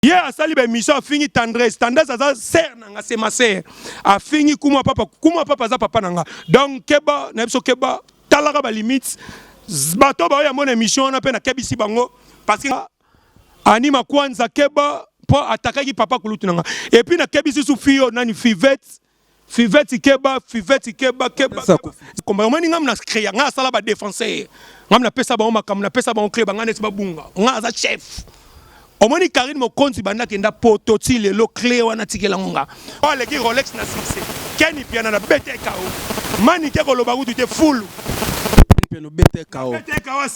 Hier a sali ba mission a fini Tadresse. Tadresse a ser nanga c'est ma sœur. A fini kuma papa za papa nanga. Donc keba na biso keba talaka ba limite. Bato ba ya mon émission on appelle na kebisi bango parce que anima kwanza keba pour attaquer papa kulutu nanga. Et puis na kebisi sou fio nani Ffivertte. Ffivertte keba. Comme ngam na créer nga sala ba défenseur. Ngam na pesa ba o makam na pesa ba o créer ba ngane ba bunga. Nga za chef. Omoni Carine Mokonzi banda kenda pototi le lo clé wana tikela ngonga. O leki Rolex na succès. Keni piana na bete kao. Mani ke ko loba kutu te full. Piano bete kao. Bete kao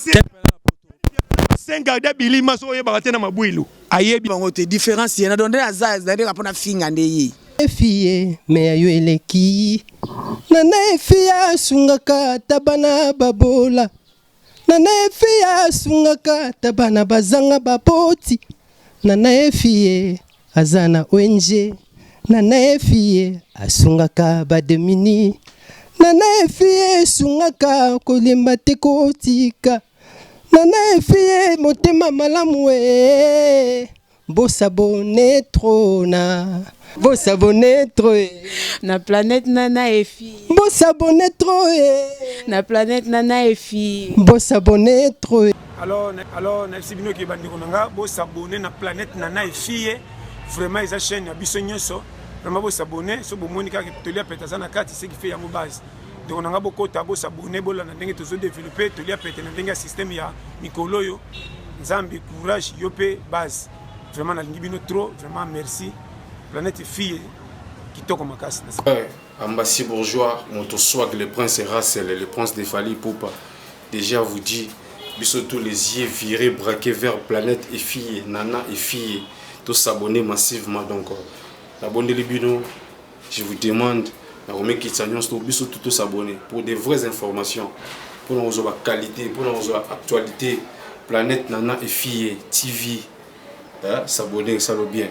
Finga de bilima so yeba tena mabwilu. Ayebi bango te différence yana donde azaz na ndeka pona Finga ndeyi. EFIYE me ayo eleki. Nana EFIYE sungaka tabana babola. Nana EFIYE sungaka tabana bazanga bapoti. Nana EFIYE azana ONG. Nana EFIYE asungaka bademini. Nana EFIYE sungaka kolemba tekotika. Nana EFIYE motema malamu we. Bosabone trona. Bosabone trop. Na planète Nana EFIYE. Bosabone trop. Na planète Nana EFIYE. Bosabone trop. Alors merci bino ki bandi konanga bosabone na planète Nana EFIYE. Vraiment eza chaîne ya biso nyonso. Vraiment bosabone so bomoni ka tolia peta na kati ce qui fait yango base. Donc on a beaucoup de s'abonner, bola na ndenge tozo développer, tolia peta na ndenge système ya mikolo yo. Nzambi courage yopé base. Vraiment na ngibino trop, vraiment merci. Planète EFIYE qui toque ma casse. Ambassade bourgeois, mon swag, le prince Racel, le prince de Fali Poupa. Déjà vous dit, biso tous les yeux virés, braqués vers planète EFIYE, Nana EFIYE, tous s'abonner massivement. Donc, abonnez les bino, je vous demande, tous s'abonner pour des vraies informations, pour nos qualité, pour nos actualité, planète Nana EFIYE, TV, s'abonner, ça va bien.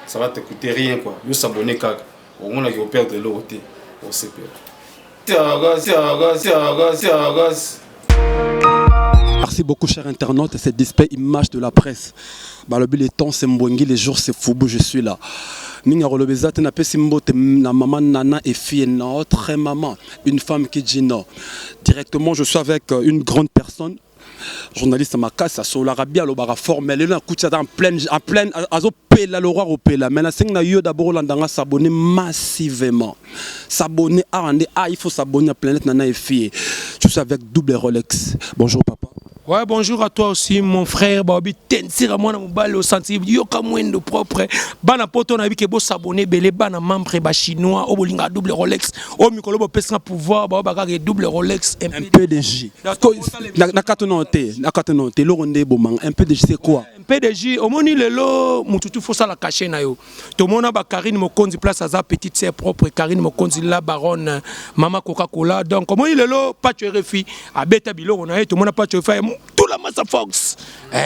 Ça va te coûter rien quoi. Vous s'abonner car au moins là, vous perdre l'eau. On se perd. Merci beaucoup chers internautes, c'est display image de la presse. Le temps c'est mbongi, les jours c'est foubou, je suis là. Ninga rolobeza te na pesi mbote na maman Nana EFIYE notre maman, une femme qui dit non. Directement je suis avec une grande personne. Journaliste Makassa sur l'Arabie le bara formel là coup en plein azo pela le roi au pela mais la sing na yo d'abord landanga s'abonner massivement s'abonner il faut s'abonner à planète Nana EFIYE. Je suis avec double Rolex. Bonjour papa. Ouais, bonjour à toi aussi, mon frère. Babi, tensira moi na mobile au senti yo kamwendo propre. Bana poto na bike bo s'abonner belé bana membre ba chinois au bolinga double Rolex. Au mikolo bo pesa pouvoir ba ba double Rolex un PDG. Na katonote lo ronde bomang un PDG c'est quoi? Un PDG au moni lelo mututu faut ça la cacher na yo. To mona ba Carine Mokonzi place à petite sœur propre Carine Mokonzi la baronne mama Coca-Cola. Donc au moni lelo pas tu refi a beta bilo na to mona pas tu refi tout la masse force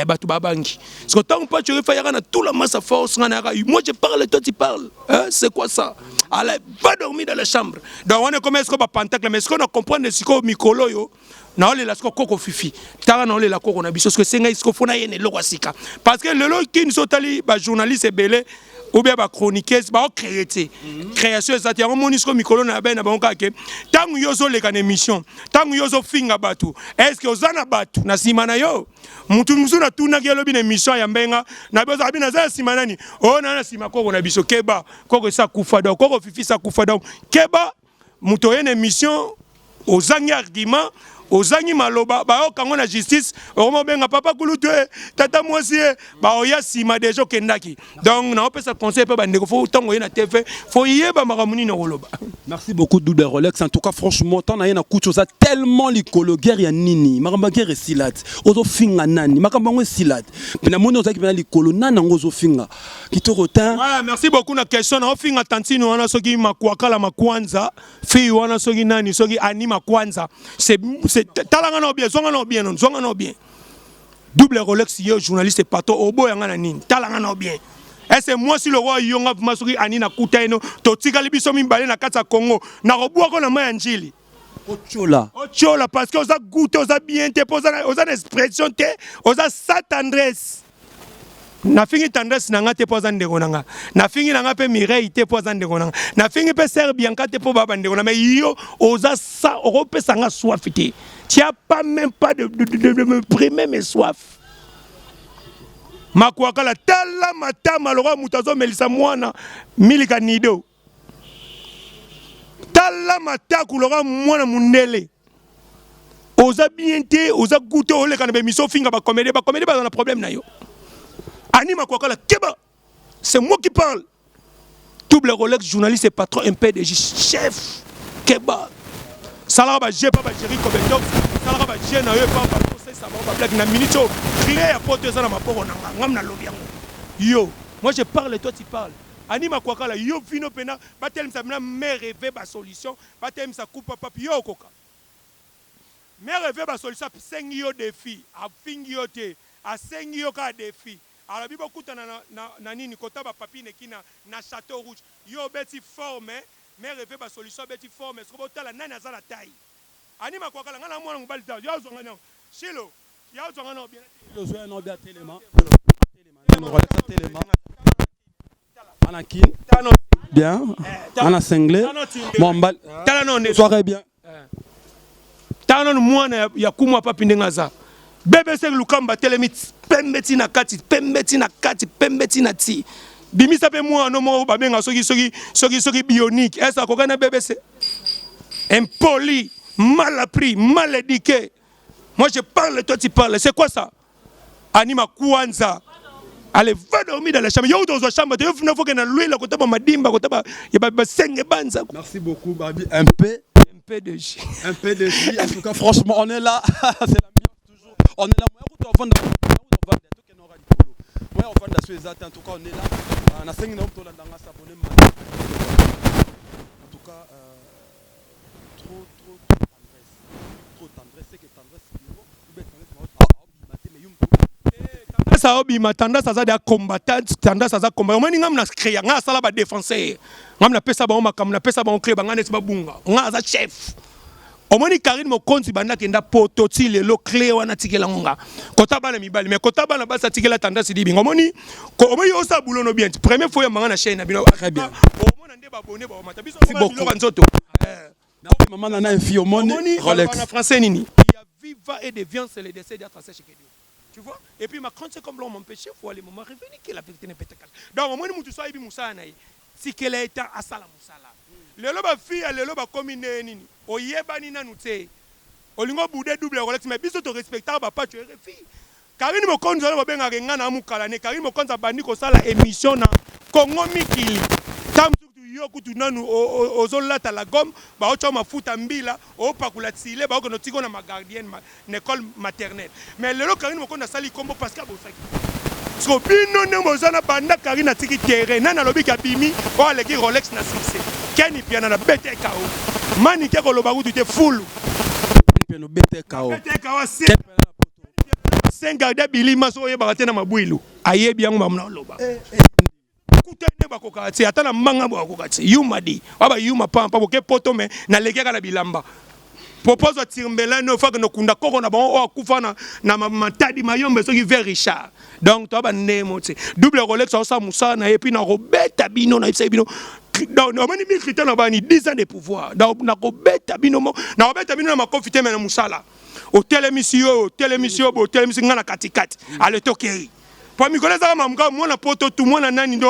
batu babangi parce que tant pas tu refais na tout la masse force moi je parle toi tu parles c'est quoi ça allez va dormir dans la chambre donc on est comme est-ce qu'on va pentacle mais est-ce qu'on a comprendre ce qu'on mikolo yo na ole la sko koko fifi tara na ole la koko na biso parce que c'est ngai ce qu'on fona yene lo wasika parce que le lo qui nous sotali ba journaliste belé ou bien ba chroniqueuse ba créer création ça tient mon nisco mikolo na ben na banka ke tangu yozo le kan émission tangu yozo finga batu est-ce que ozana batu na simana yo mutu musuna tuna ke lobi na émission ya mbenga na bezo abina za simana ni o na sima koko na biso keba koko sa kufa do koko fifi sa kufa do keba muto yene émission ozangi argument ozangi maloba ba okango na justice omo benga papa kulutu tata mwasi ba oya sima dejo kendaki donc na opesa conseil pe ba ndeko fo tango yena TV fo yeba makamuni na koloba. Merci beaucoup double Rolex en tout cas franchement tant na yena kutu za tellement likolo guerre ya nini makamba guerre silat ozo finga nani makamba ngwe silat na mona ozaki na likolo nana ngozo finga kitorotin. Ouais, merci beaucoup na question na finga tantino wana soki makwakala makwanza fi wana soki nani soki anima kwanza c'est talanga bien, zonga no bien. Double Rolex yo journaliste pato obo yanga na nini. Talanga no bien. Est-ce moi si le roi yonga masuri anina kutaino to tikali biso mimbale na kata Congo na robua ko na ma njili. Ochola parce que oza goûter oza bien te oza expression te oza sa tendresse. na fingi Tadresse na ngate po zande konanga na fingi na ngape Mireille te po zande konanga na fingi pe Sœur Biaca te po baba ndeko na mais yo oza sa europe sanga soif te tu as pas même pas de me primer mes soif makwaka la tala matama lora mutazo melisa mwana milika nido tala mataku lora mwana mundele oza bien te oza goûté ole kana be miso finga ba comédie ba na problème na yo anima quoi la keba c'est moi qui parle double Rolex journaliste et patron un PDG chef keba sala ba j'ai pas ba gérer comme donc sala ba j'ai na yo pas ba conseil ça ba blague na minute créer à porter ça na maporo na ngam na lobby yo moi je parle et toi tu parles anima quoi la yo fino pena ba tel ça me rêver ba solution ba tel ça coupe papa yo koka me rêver ba solution 5 yo défi a fingi yo te a 5 yo ka défi alors bibo kutana na nini kota ba papi nekina na château rouge yo beti forme mais rêver ba solution beti forme so botala nani azala taille anima kwa kala ngana mwana mobali ta yo zonga na shilo yo zonga na bien yo zonga na bien télément anakin bien ana singlé mombal tala non soirée bien tala non mwana ya kumwa papi ndengaza bébé c'est lukamba telemit pembeti na kati pembeti na ti bimisa pe moi no mo ba benga soki bionique est ça ko kana bébé c'est impoli mal appris mal éduqué moi je parle toi tu parles c'est quoi ça anima kwanza allez va dormir dans la chambre yo dans la chambre tu faut que na louer la kota ba madimba kota ba ya ba senge banza. Merci beaucoup Babi un peu de J en tout cas franchement on est là c'est l'ambiance toujours on est là moi on va en tout cas on est là on a 5 minutes pour s'abonner en tout cas trop tendresse c'est que ça obi matanda ça za de combattant tanda ça za combattant moi ngam na créer nga sala ba défenseur ngam na pesa ba makam na pesa ba créer ba ngane ba bunga nga za chef omoni Carine Mokonzi banda kenda poto ti lelo clé wana tikela nga kota bana mibali mais kota bana basa tikela Tadresse di bingo omoni ko omoyi osa bulono bien première fois ya manga na chaîne na bino très bien omona nde ba abonné ba mata biso ba nzoto maman nana EFIYE omoni Rolex en français nini il y a viva et devient c'est le décès d'Atinde chez Guerre. Tu vois? Et puis ma crainte c'est comme l'on m'empêchait, il faut aller me revenir que la vérité n'est pas telle. Donc au moins nous tous ibi musala naï. Si qu'elle est à sala musala. Le loba fille le loba commune nini. Oyeba ni nanu te. Olingo boudé double Rolex mais biso to respectable papa tu es fille. Carine Mokonzi ba benga renga na mukala ne Carine Mokonzi bandi ko sala émission na Congo Mikili. Yo kutu nanu ozolata la gomme ba ocho mafuta mbila o pakula tsile ba ko notiko na magardienne na école maternelle mais lelo Carine Mokonzi sali kombo parce que bosaki so bino ne mozana banda Carine atiki terrain na lobi ka bimi o aleki Rolex na succès keni piana na bete kao mani ke ko loba kutu te full piano bete kao 5 garde bilima so ye ba tena mabwilu ayebi yango mamna loba kutene bakokati atana manga bakokati yumadi baba yuma pampa boke poto me na lekeka na bilamba propose timbela no fa que no kunda koko na bon o kufa na matadi mayombe soki vers Richard donc to ba nemo ti double Rolex ça musana et puis na robeta bino na bino donc on mani bi critère na bani 10 ans de pouvoir donc na robeta bino na makofite me na musala au télémission ngana katikati ale tokeri pour mi connaître ça mamka mwana poto tout mwana nani do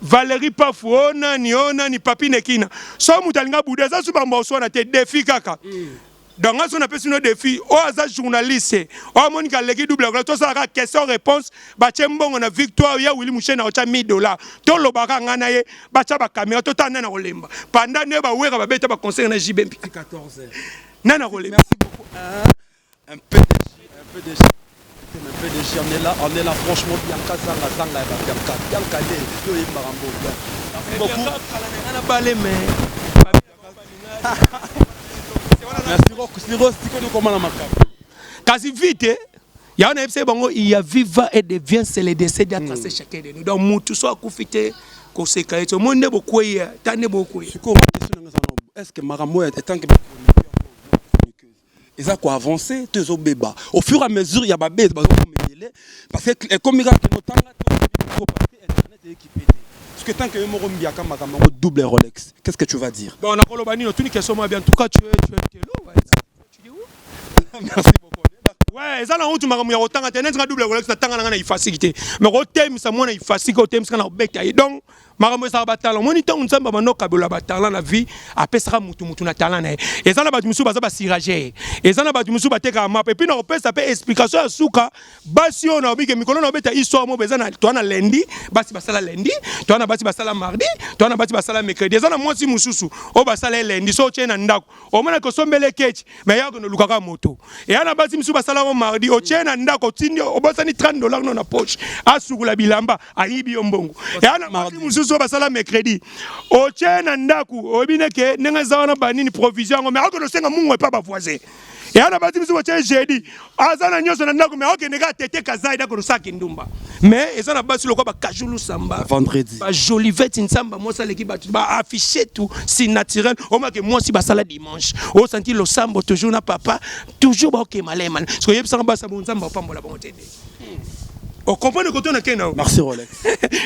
Valérie Pafo nani papi nekina so mutalinga buda za su bamba so na te défi kaka donc on a appelé nos défis o aza journaliste o monika legi double to ça ka question réponse ba tchembongo na victoire ya Willy Mushena o cha $1000 to lobaka ngana ye ba cha ba caméra to tana na kolemba pendant ne ba wera ba beta ba conseil na JB 14 nana kolemba. Merci beaucoup un peu de on est là franchement Biaca zanga Biaca yo yimbarambo merci beaucoup merci beaucoup Siro siko comment la makaba quasi vite ya on a epse bango il y a viva et devient c'est le décès d'Atinde chacun de nous donc mutu so akufite ko sekaito monde bokoya tane bokoya est-ce que marambo est tant que ils ont quoi avancé tous au béba au fur et à mesure il y a babé parce que comme il y a internet est équipé. Parce que tant que je suis Biaca, double Rolex, qu'est-ce que tu vas dire? Bon, on a Colobani, tout une question, mais en tout cas, tu es ouais. Tu dis où? Merci beaucoup. Ouais, ça là où tu m'as remis autant internet, ça double Rolex, ça t'a gagné facilité. Mais au thème, ça moi, il facilité, au thème, ça n'a pas donc. Marambo ça batala moni tant unza bano kabula batala na vie apesaka mutu na talent na et ça na batu musu baza ba sirager et ça na batu musu bateka map et puis na opesa pe explication ya suka basi ona obike mikolo na obeta histoire mo beza na to na lundi basi basala lundi to na basi basala mardi to na basi basala mercredi ça na mwasi mususu o basala lundi so chena ndako o mona ko sombele kechi mais ya ko no lukaka moto et ana basi musu basala mo mardi o chena ndako tindi o basani $30 no na poche asukula bilamba ayibi yombongo et ana mardi mususu basala mercredi o chena ndaku obineke nenga zawana banini provision mais ako no senga mungu pa ba voisin et ana bati biso ba jeudi azana nyoso na ndaku mais okeneka tete kazaida ko saki ndumba mais ezana basi lokwa ba kajulu samba vendredi ba jolivette nsamba moi ça l'équipe ba afficher tout si naturel au moins que moi si basala dimanche au senti le sambo toujours na papa toujours ba ok malema parce que yebsanga basa bon samba pambola bon tende. On comprend le côté na. Merci Rolex.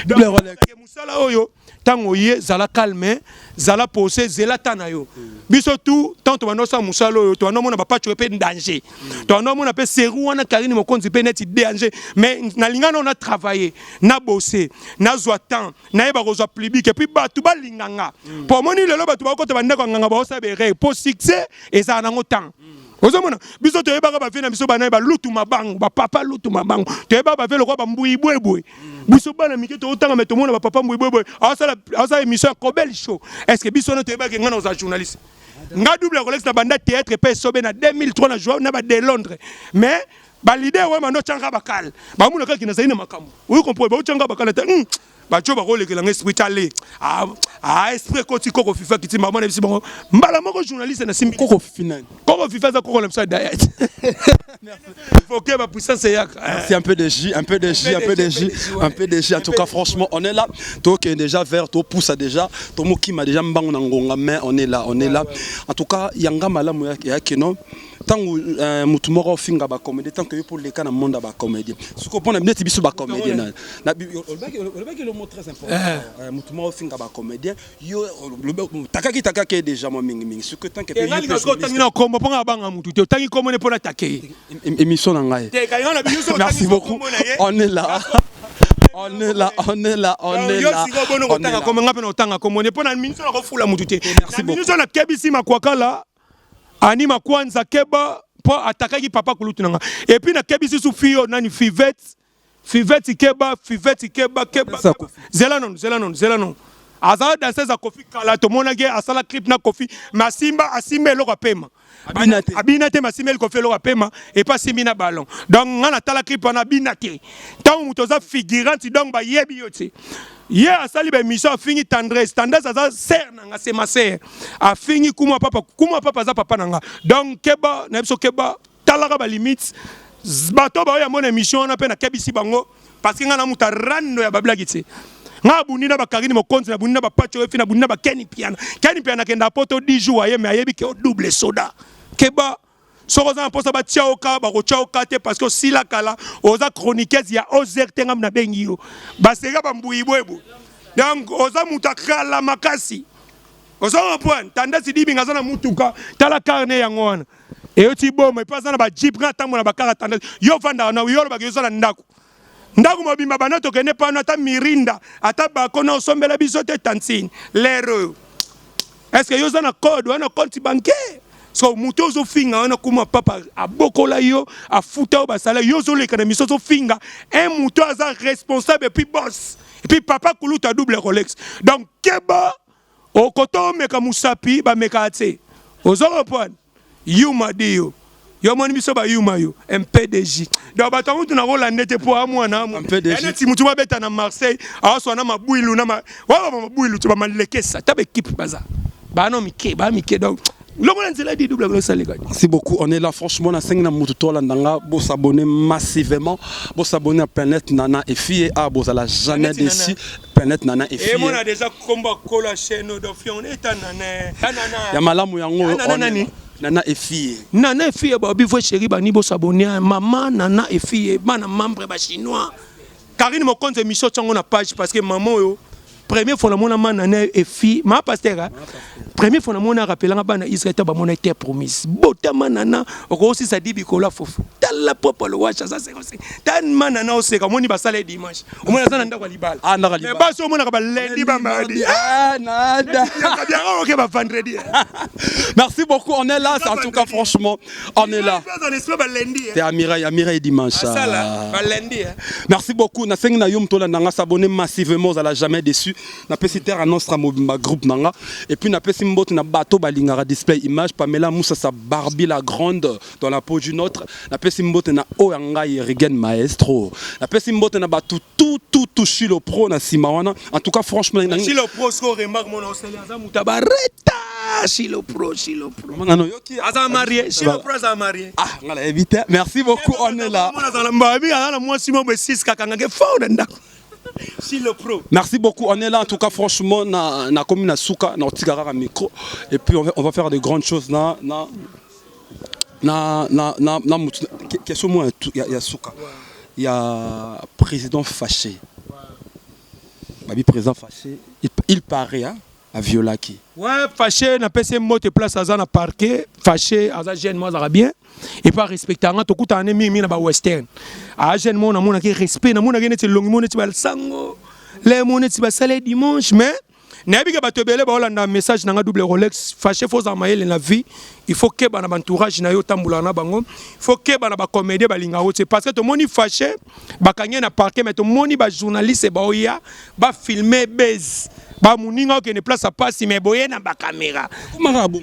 Double Rolex. Musala oyo tango ye zala calme, zala posé, zela tanayo. Biso tout tant to banosa musala oyo to anomona ba pacho pe danger. To anomona pe seru wana Carine Mokonzi pe net danger mais na lingana on a travaillé, na bossé, na zwa temps, na yeba kozwa public et puis ba tu ba linganga. Pour moni lelo ba tu ba ko te banda ko nganga ba osabere pour succès et ça na temps. Ozomona biso to yeba ba fina biso bana ba lutu mabango ba papa lutu mabango to yeba ba velo ko ba mbui bwebwe biso bana mike to otanga mais to mona ba papa mbui bwebwe asa émission Kobel show est-ce que biso no to yeba ke ngana za journaliste nga double Rolex na banda théâtre pe sobe na 2003 na joie na ba de Londres mais ba leader wa mano changa bakal ba muna ka kina zaina makambo oui comprend ba changa bakal ta ba choba role ke la spiritualité esprit koti koko fifa kiti maman na bon mbala moko journaliste na simbi koko fifa koko fifa za koko na msa diet faut que ma puissance yak c'est un peu de jus en tout cas franchement on est là toi qui est déjà vert toi pousse déjà toi mo qui m'a déjà mbango na ngonga mais on est là en tout cas yanga malamu ya keno tango mutu moko Finga ba comédien tant que pour les cas na monde ba comédien ce qu'on pona net biso ba comédien na le mot très important mutu moko Finga ba comédien yo takaki déjà mo mingi ce que tant que pe yo tangi na kombo ponga banga mutu te tangi kombo ne pona takei émission na ngai merci beaucoup on est là merci beaucoup ani makwanza keba po atakaki papa kulutu nanga et puis na kebisi su fio nani Ffivertte keba zela non azala danser za Kofi kala to mona ge asala clip na Kofi masimba asimbe lo kapema abinate masimba lo Kofi lo kapema et pas simina ballon donc ngana tala clip na binate tant mutoza figurante donc ba yebi yote. Hier à sali ba mission a fini Tadresse aza ser nanga c'est ma sœur a fini kuma papa za papa nanga donc keba na biso keba talaka ba limite bato ba ya mon émission na pe na kebisi bango parce que ngana muta rando ya bablagi tse nga bunina ba Carine Mokonzi na bunina ba pacho efi na bunina ba Keni piana kenda poto 10 jours aye mais ayebi ke double soda keba sokoza mposa ba tiaoka ba ko tiaoka te parce que si la kala oza chroniqueuse ya ozerte ngam na bengi yo ba sega ba mbui bwebo donc oza mutakala makasi oza point Tadresse dibi ngaza na mutuka tala carnet ya ngwana et yo ti boma e pas na ba jeep nga tamona ba kara Tadresse yo vanda na yo ba yo na ndako ndako mobimba bana to kene pa na ta mirinda ata ba kona osombela biso te tantine lero est-ce que yo za na code wana compte bancaire so muto zo Finga wana kuma papa abokola yo afuta o basala yo zo le kana miso zo Finga un muto aza responsable et puis boss et puis papa kuluta double Rolex donc keba o koto meka musapi ba meka ate ozo point yuma dio yo moni biso ba yuma yo un PDG donc ba tangu tuna rola nete po amwana amu ene ti mutu ba beta na Marseille aso na mabuilu na wa mabuilu tu ba malekesa tabe équipe baza ba no mike donc merci beaucoup, on est là franchement na 5 na mututo la ndanga bo s'abonner massivement, bo s'abonner à Planète Nana EFIYE à bo la jamais déçu Planète Nana EFIYE. Et on a déjà combat kola chaîne de fion et tanana. Ya malamu yango Nana EFIYE. Nana EFIYE ba bifo chéri ba nibo s'abonner maman Nana EFIYE bana membre ba chinois. Carine Mokonzi émission tsango na page parce que maman yo première fois na mona Nana EFIYE ma pasteur première fois na mona rappelanga bana Israël ba mona terre promise. Botama Nana aussi ça dit bikola fofu. Tala papa le watch ça c'est comme ça. Tan Nana oseka moni ba sala dimanche. O mona ça nda kwa libala. Ah ndaka libala. Mais ba so mona ka ba lundi ba mardi. Ah nada. Bien OK ba vendredi. Merci beaucoup, on est là, en tout cas franchement, on est là. C'est Amira et dimanche. Merci beaucoup, na sengi na yom tola nanga s'abonner massivement, ça l'a jamais déçu. Na pesi terre à notre groupe nanga et puis na pesi mbot na bateau balingara display image Pamela Moussa sa Barbie la grande dans la peau d'une autre. Na pesi mbot na Oyanga Yerigen maestro. Na pesi mbot na bateau tout Chilo pro na simawana. En tout cas franchement Chilo pro ce qu'on remarque mon oseli azamuta bareta. Chilo pro. Aza marié, Chilo pro aza marié. Ah, on l'a évité. Merci beaucoup, on est là. Merci beaucoup, on est là en tout cas franchement na commune na Souka na Tigara micro et puis on va faire de grandes choses question moi il y a Souka. Il y a président fâché. Babi président fâché, il paraît hein à Violaki. Ouais, fâché na PC mote place à na parquet, fâché à jeune moi ça bien et pas respecter nga to kuta mi na ba western. A jeune moi na mona ki respect na mona gene ti longi mona ti bal sango. Les mona ti ba salé dimanche mais na bi ka ba tobele ba olanda message na double Rolex fâché faut amayer la vie. Il faut que ba na entourage na yo tambula na bango. Il faut que ba na ba comédie ba linga c'est parce que to moni fâché ba kanye na parquet mais to moni ba journaliste ba oya ba filmer base. Ba muninga qui ne place pas si mais boye na ba caméra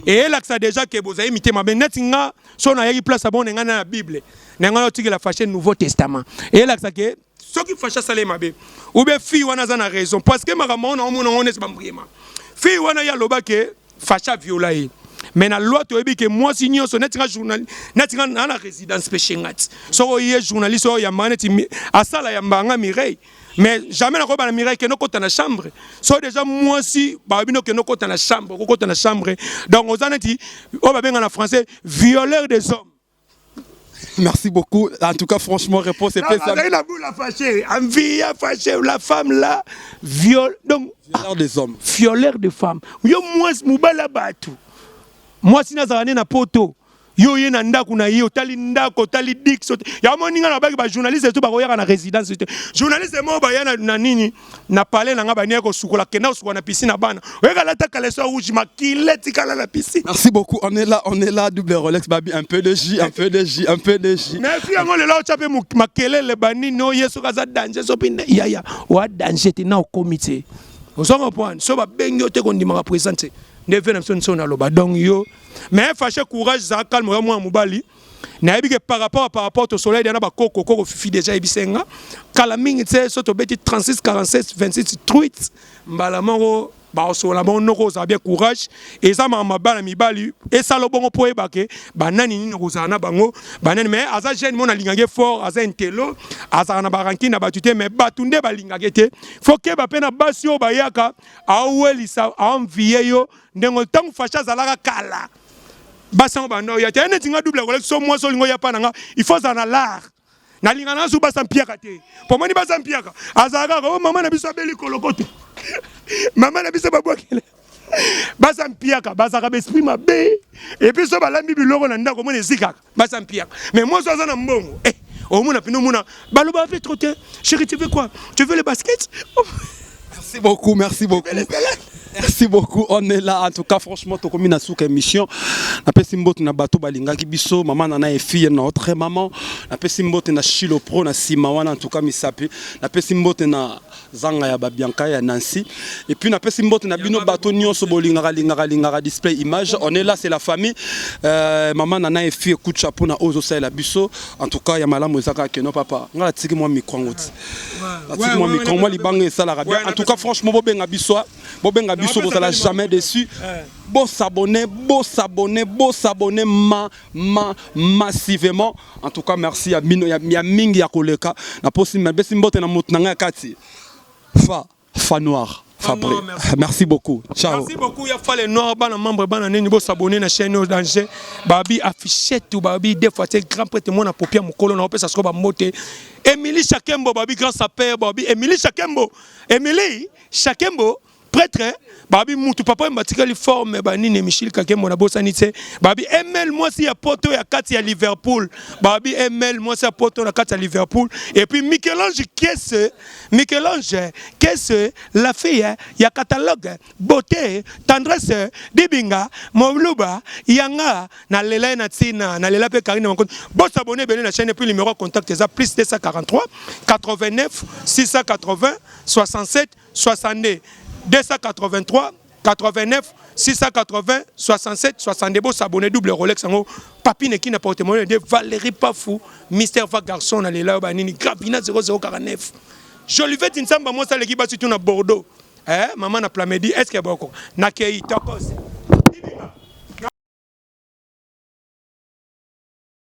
et là que ça déjà que vous avez imité ma benetinga son na y place bon nga na Bible nga otiki la fâché Nouveau Testament et là que ça que ceux qui fâché salé ma be ou be fille wana za na raison parce que ma mona on est bambriema fille wana ya loba que fâché violé mais na loi to ebi que moi signon son netinga journal netinga na résidence péchengat so y journaliste so ya maneti asala ya mbanga Mireille. Mais jamais na koba na Mireille que no kota na chambre. So déjà moi si ba bino que no kota na chambre, ko kota na chambre. Donc aux anati o ba benga na français violeur des hommes. Merci beaucoup. En tout cas franchement réponse est ça. La boule a fâché, envie a fâché la femme là donc violeur des hommes. Violeur de femmes. Yo moi mubala batu. Moi si na zalane na poto. Yo ye na ndako na yo tali ndako tali dik sote ya moninga na baki ba journaliste to ba koyaka na résidence journaliste mo ba ya na nini na parler na nga ba niako sukola kena sukola na piscine bana weka la ta kaleso rouge makileti kala la piscine. Merci beaucoup, on est là double Rolex babi un peu de J. Mais fi ngo le la chape makelele bani no yeso kaza danger so pinde ya wa danger te na au comité osongo point so ba bengi ote ko ndima ka présenter ne venons son na loba donc yo mais fâché courage ça calme moi mobali na yebi que par rapport au soleil na ba koko fifi déjà ebisenga kala mingi tse so to beti 36 47 26 tweets mbala mongo ba osola bon noko za bien courage et ça ma bala mibali et ça lo bongo po ebake banani ni noko na bango banani mais aza jeune mon alingage fort aza intelo aza na baranki na batute mais batunde balingage te faut que ba pena basio bayaka awelisa envier yo ndengo tangu fasha zalaka kala basango bando ya tene tinga double Rolex so moi so lingo ya pananga il faut ça na l'art na linga na su basam piaka te pour moi ni basam piaka azaka ko mama na biso beli kolokoto mama na biso babwakele basam piaka basaka esprit mabe et puis so balambi biloko na ndako mona ezikaka basam piaka mais moi so za na mbongo au mona pino mona baloba fait trop te chérie tu veux quoi tu veux le basket Merci beaucoup. Merci beaucoup, on est là. En tout cas, franchement, tu as souka émission. Na pesimbo na bato balinga kibiso, maman nana EFIYE notre maman. Na pesimbo na Chilo Pro na Simawana en tout cas misapi. Na pesimbo na Zanga ya Biaca ya Nancy. Et puis na pesimbo na bino bato nyonso bolinga display image. On est là, c'est la famille. Maman nana EFIYE coup de chapeau na ozo sa la biso. En tout cas, ya malamu ezaka ke no papa. Ngala tiki moi micro ngoti. Tiki moi micro moi libanga ça la rabia. En tout cas, franchement bobenga biso biso vous allez jamais déçu. Beau s'abonner massivement. En tout cas merci à Mino ya mingi ya koleka na possible besi mbote na mutnanga kati fa noir Fabrice. Merci beaucoup. Ciao. Merci beaucoup. Il y a fallu noir ban membre ban neni bo s'abonner na chaîne au danger. Babi affichette tout babi des fois c'est grand prêtre mon apopia mon colon on peut ça se ba moté. Émilie Chakembo babi grand sapeur babi Émilie Chakembo. Émilie Chakembo prêtre babi mutu papa mbatika li forme bani ne Michel Kakembo na bossa nitse babi ML moi si ya poto ya kati ya Liverpool babi ML moi si ya poto na kati ya Liverpool et puis Michel-Ange qu'est-ce la fille ya catalogue beauté tendresse dibinga moluba yanga na lela na tina na lela pe Carine Mokonzi bon s'abonner ben la chaîne et puis le numéro de contact c'est plus 243 89 680 67 62 283 89 680 67 62 beau s'abonner double Rolex en papine qui n'a pas témoigné de Valérie Pafou Mister Va Garçon allez là banini Grabina 0049 Jolivette Insamba moi ça l'équipe surtout na Bordeaux maman na Plamedi est-ce que beaucoup na kei tokos